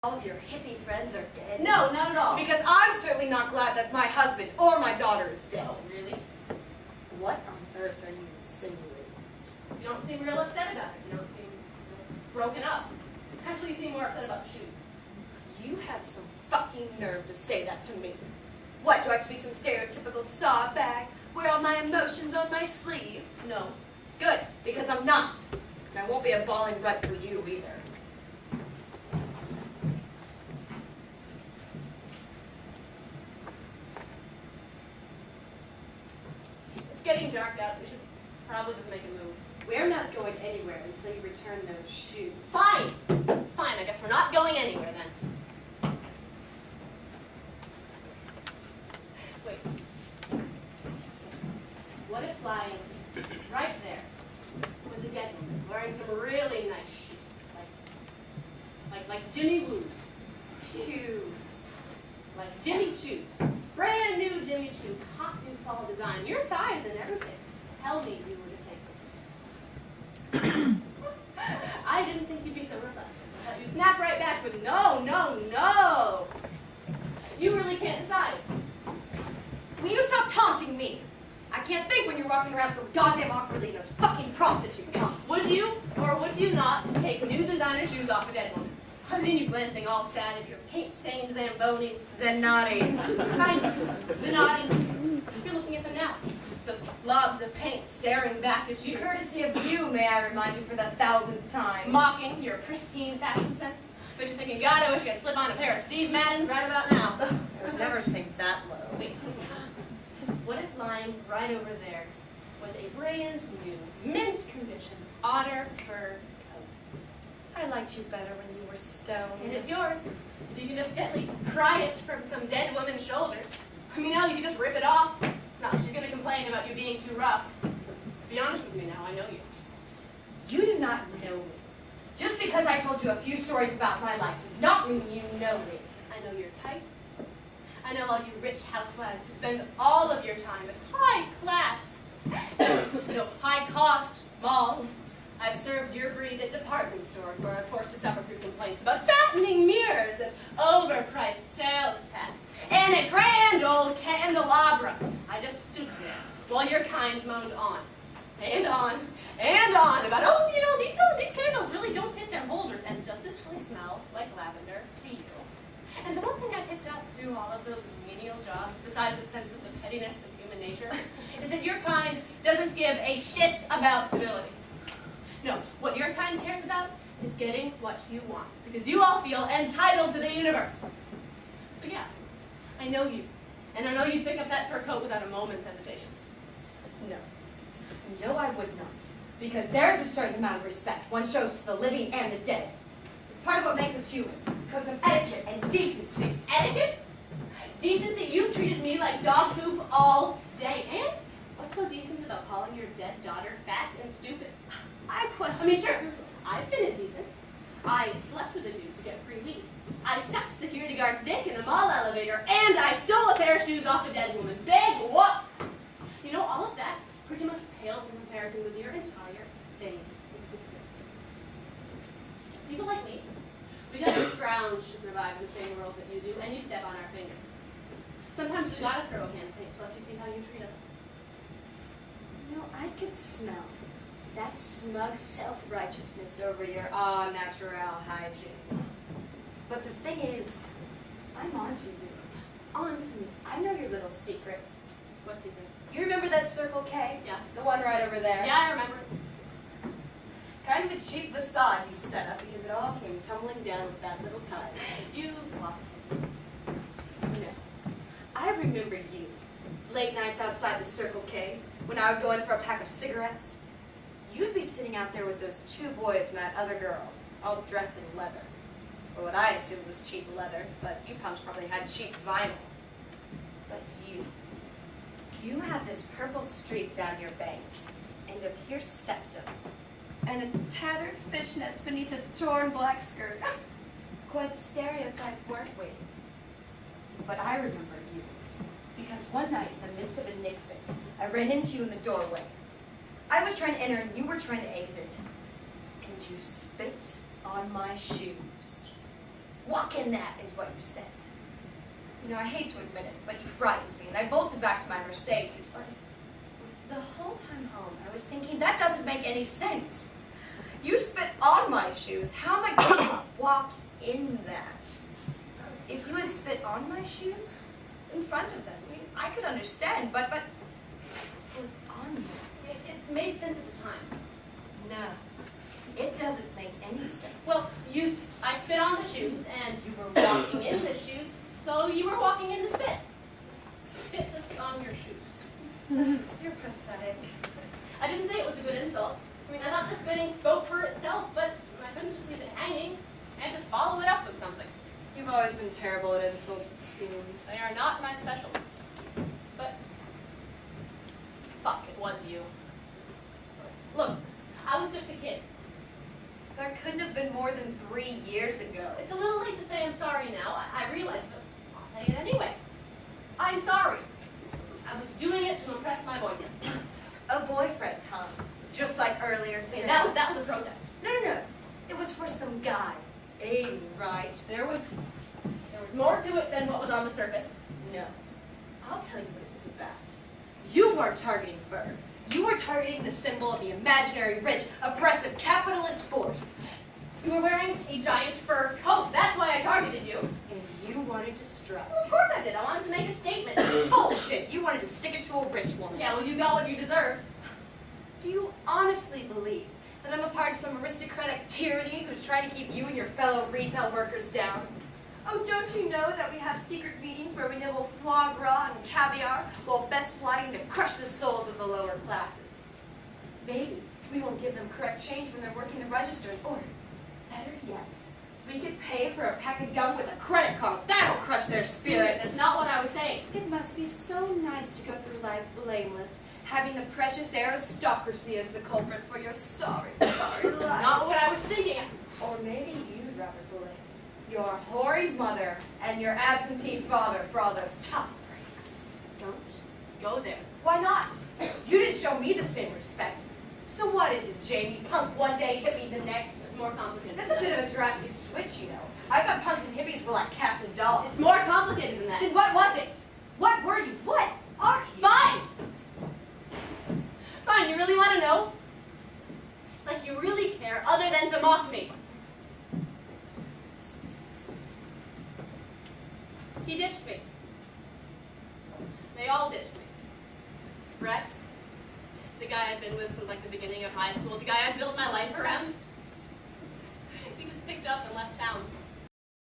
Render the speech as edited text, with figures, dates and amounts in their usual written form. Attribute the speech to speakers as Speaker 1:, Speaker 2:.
Speaker 1: All of your hippie friends are dead?
Speaker 2: No, not at all.
Speaker 1: Because I'm certainly not glad that my husband or my daughter is dead.
Speaker 2: Oh, really?
Speaker 1: What on earth are you insinuating?
Speaker 2: You don't seem real upset about it. You don't seem broken up. Actually, you seem more upset about shoes.
Speaker 1: You have some fucking nerve to say that to me. What, do I have to be some stereotypical saw bag? Wear all my emotions on my sleeve?
Speaker 2: No.
Speaker 1: Good, because I'm not. And I won't be a bawling rut for you either.
Speaker 2: It's getting dark out. We should probably just make a move.
Speaker 3: We're not going anywhere until you return those shoes.
Speaker 2: Fine. Fine, I guess we're not going anywhere then. Wait. What if lying right there was a dead woman wearing some really nice shoes? Like Jimmy Woo's shoes. Like Jimmy Choo's. Brand new Jimmy Choo's, hot new fall design. Your size and everything. Tell me you were to take them. I didn't think you'd be so reflective. I thought you'd snap right back with no, no, no. You really can't decide.
Speaker 1: Will you stop taunting me? I can't think when you're walking around so goddamn awkwardly in those fucking prostitute pumps.
Speaker 2: Would you or would you not take new designer shoes off a dead woman? I've seen you glancing all sad at your paint-stained Zambonis.
Speaker 1: Zanatis.
Speaker 2: Kind of. Zanottis. You're looking at them now. Those blobs of paint staring back at you.
Speaker 1: Courtesy of you, may I remind you for the 1000th time.
Speaker 2: Mocking your pristine fashion sense. But you're thinking, God, I wish I could slip on a pair of Steve Maddens right about now.
Speaker 1: I would never sink that low.
Speaker 2: Wait. What if lying right over there was a brand new, mint condition, otter fur coat?
Speaker 1: I liked you better when you were stoned.
Speaker 2: And it's yours. You can just gently pry it from some dead woman's shoulders. I mean, now you can just rip it off. It's not like she's going to complain about you being too rough. Be honest with me now, I know you.
Speaker 1: You do not know me. Just because I told you a few stories about my life does not mean you know me.
Speaker 2: I know your type. I know all you rich housewives who spend all of your time at high-class, high-cost malls. I've served your breed at department stores where I was forced to suffer through complaints about fattening mirrors and overpriced sales tax and a grand old candelabra. I just stood there while your kind moaned on and on and on about, oh, you know, these candles really don't fit their holders, and does this really smell like lavender to you? And the one thing I picked up through all of those menial jobs, besides a sense of the pettiness of human nature, is that your kind doesn't give a shit about civility. No, what your kind cares about is getting what you want, because you all feel entitled to the universe. So yeah, I know you, and I know you'd pick up that fur coat without a moment's hesitation.
Speaker 1: No. No, I would not. Because there's a certain amount of respect one shows to the living and the dead. It's part of what makes us human. Codes of etiquette and decency.
Speaker 2: Etiquette? Decency? You've treated me like dog poop all day. And what's so decent about calling your dead daughter fat and stupid? I mean, sure, I've been indecent. I slept with a dude to get free weed. I sucked security guard's dick in a mall elevator, and I stole a pair of shoes off a dead woman. Big whoop! You know, all of that pretty much pales in comparison with your entire vain existence. People like me, we gotta scrounge to survive in the same world that you do, and you step on our fingers. Sometimes we gotta throw a handshake to let you see how you treat us.
Speaker 1: You know, I could smell that smug self-righteousness over your au-naturel hygiene. But the thing is, I'm onto you. Onto me. I know your little secret.
Speaker 2: What secret?
Speaker 1: You remember that Circle K?
Speaker 2: Yeah.
Speaker 1: The one right over there?
Speaker 2: Yeah, I remember.
Speaker 1: Kind of a cheap facade you set up because it all came tumbling down with that little tide.
Speaker 2: You've lost it.
Speaker 1: No. I remember you. Late nights outside the Circle K, when I would go in for a pack of cigarettes. You'd be sitting out there with those two boys and that other girl, all dressed in leather. Or what I assumed was cheap leather, but you punks probably had cheap vinyl. But you had this purple streak down your bangs, and a pierced septum, and a tattered fishnets beneath a torn black skirt. Quite the stereotype, weren't we? But I remember you, because one night in the midst of a Nick fit, I ran into you in the doorway. I was trying to enter and you were trying to exit, and you spit on my shoes. Walk in that, is what you said. You know, I hate to admit it, but you frightened me, and I bolted back to my Mercedes, but the whole time home, I was thinking, that doesn't make any sense. You spit on my shoes. How am I going to walk in that? If you had spit on my shoes, in front of them, I could understand, but it was on me.
Speaker 2: It made sense at the time.
Speaker 1: No, it doesn't make any sense.
Speaker 2: Well, I spit on the shoes, and you were walking in the shoes, so you were walking in the spit. Spit that's on your shoes.
Speaker 1: You're pathetic.
Speaker 2: I didn't say it was a good insult. I mean, I thought the spitting spoke for itself, but I couldn't just leave it hanging. I had to follow it up with something.
Speaker 1: You've always been terrible at insults, it seems.
Speaker 2: They are not my special. But, fuck, it was you. Look, I was just a kid.
Speaker 1: That couldn't have been more than 3 years ago.
Speaker 2: It's a little late to say I'm sorry now. I realize that. I'll say it anyway. I'm sorry. I was doing it to impress my boyfriend.
Speaker 1: A boyfriend, huh? Just like earlier today.
Speaker 2: Okay, that was a protest.
Speaker 1: No. It was for some guy. Aiden, right?
Speaker 2: There was more to it than what was on the surface.
Speaker 1: No. I'll tell you what it was about. You weren't targeting Berg. You were targeting the symbol of the imaginary, rich, oppressive, capitalist force.
Speaker 2: You were wearing a giant fur coat. That's why I targeted you.
Speaker 1: And you wanted to strike.
Speaker 2: Well, of course I did. I wanted to make a statement.
Speaker 1: Bullshit! You wanted to stick it to a rich woman.
Speaker 2: Yeah, well, you got what you deserved.
Speaker 1: Do you honestly believe that I'm a part of some aristocratic tyranny who's trying to keep you and your fellow retail workers down? Oh, don't you know that we have secret meetings where we nibble foie gras and caviar while best plotting to crush the souls of the lower classes? Maybe we won't give them correct change when they're working the registers, or better yet, we could pay for a pack of gum with a credit card. That'll crush their spirits.
Speaker 2: That's not what I was saying.
Speaker 1: It must be so nice to go through life blameless, having the precious aristocracy as the culprit for your sorry life.
Speaker 2: Not what I was thinking.
Speaker 1: Or maybe you'd rather blame your hoary mother and your absentee father for all those top breaks.
Speaker 2: Don't go there.
Speaker 1: Why not? You didn't show me the same respect. So what is it, Jamie? Punk one day, hippie the next?
Speaker 2: It's more complicated.
Speaker 1: That's a bit of a drastic switch, you know. I thought punks and hippies were like cats and dogs.
Speaker 2: It's more complicated than that.
Speaker 1: Then what was it? What were you? What are you?
Speaker 2: Fine! Fine, you really want to know? Like you really care, other than to mock me. He ditched me. They all ditched me. Rex, the guy I'd been with since like the beginning of high school, the guy I'd built my life around, he just picked up and left town.